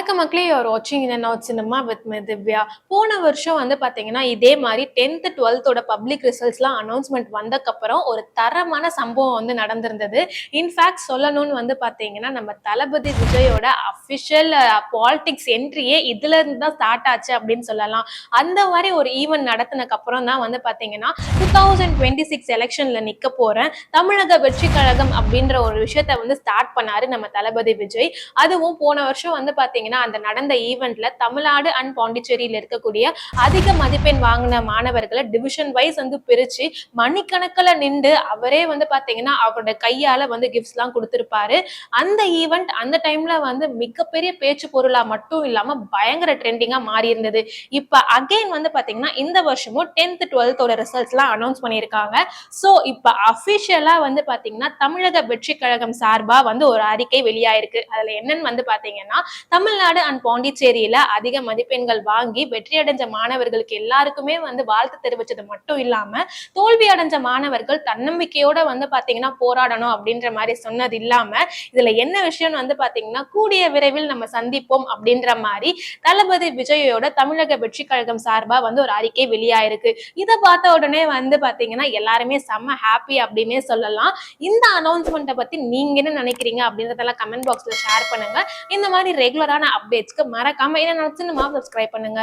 வணக்கம் மக்களே, யூஆர் வாட்சிங் in and out cinema with my Divya. போன வருஷம் வந்து பார்த்தீங்கன்னா இதே மாதிரி 10th 12th பப்ளிக் ரிசல்ட்ஸ்லாம் அனௌன்ஸ்மெண்ட் வந்தக்கப்புறம் ஒரு தரமான சம்பவம் வந்து நடந்திருந்தது. இன்ஃபேக்ட் சொல்லணும்னு வந்து பார்த்தீங்கன்னா நம்ம தளபதி விஜயோட அஃபிஷியல் பாலிடிக்ஸ் என்ட்ரியே இதுல இருந்து தான் ஸ்டார்ட் ஆச்சு அப்படின்னு சொல்லலாம். அந்த மாதிரி ஒரு ஈவெண்ட் நடத்தினக்கு அப்புறம் தான் வந்து பார்த்தீங்கன்னா 2026 எலெக்ஷன்ல நிக்க போறேன், தமிழக வெற்றி கழகம் அப்படின்ற ஒரு விஷயத்த வந்து ஸ்டார்ட் பண்ணாரு நம்ம தளபதி விஜய். அதுவும் போன வருஷம் வந்து பாத்தீங்கன்னா அந்த நடந்த ஈவெண்ட்ல தமிழ்நாடு அண்ட் பாண்டிச்சேரியில இருக்கக்கூடிய அதிக மதிப்பெண் வாங்கின மாணவர்களை டிவிஷன் வைஸ் வந்து பிரிச்சு மணிக்கணக்கில் நின்று அவரே வந்து பாத்தீங்கன்னா அவரோட கையால வந்து கிஃப்ட்ஸ் எல்லாம் கொடுத்திருப்பாரு. அந்த ஈவெண்ட் அந்த டைம்ல வந்து மிகப்பெரிய பேச்சு பொருளா மட்டும் இல்லாம பயங்கர ட்ரெண்டிங்கா மாறி இருந்தது. இப்ப அகைன் வந்து பாத்தீங்கன்னா இந்த வருஷமும் 10th 12th ரிசல்ட்ஸ் எல்லாம் அனௌன்ஸ் பண்ணியிருக்காங்க. சோ இப்ப அபிஷியலா வந்து பாத்தீங்கன்னா தமிழக வெற்றி கழகம் சார்பா வந்து ஒரு அறிக்கை வெளியாயிருக்கு. அதுல என்னன்னு வந்து பாத்தீங்கன்னா தமிழ்நாடு அண்ட் பாண்டிச்சேரியில அதிக மதிப்பெண்கள் வாங்கி வெற்றி அடைஞ்ச மாணவர்களுக்கு எல்லாருக்குமே வந்து வாழ்த்து தெரிவிச்சது மட்டும் இல்லாம தோல்வி அடைஞ்ச மாணவர்கள் தன்னம்பிக்கையோட வந்து பாத்தீங்கன்னா போராடணும் அப்படின்ற மாதிரி சொன்னது இல்லாம இதுல என்ன விஷயம் வந்து பாத்தீங்கன்னா கூடிய விரைவில் நம்ம சந்திப்போம் அப்படின்ற மாதிரி தளபதி விஜயோட தமிழக வெற்றி கழகம் சார்பா வந்து ஒரு அறிக்கை வெளியாயிருக்கு. இதை பார்த்த உடனே வந்து பாத்தீங்கன்னா எல்லாருமே செம்ம ஹாப்பி அப்படின்னே சொல்லலாம். இந்த அனௌன்ஸ்மெண்ட்டை பத்தி நீங்க என்ன நினைக்கிறீங்க அப்படின்றதெல்லாம் கமெண்ட் பாக்ஸ்ல ஷேர் பண்ணுங்க. இந்த மாதிரி ரெகுலரான அப்டேட்ஸ்க்கு மறக்காம என்ன சினிமா சப்ஸ்கிரைப் பண்ணுங்க.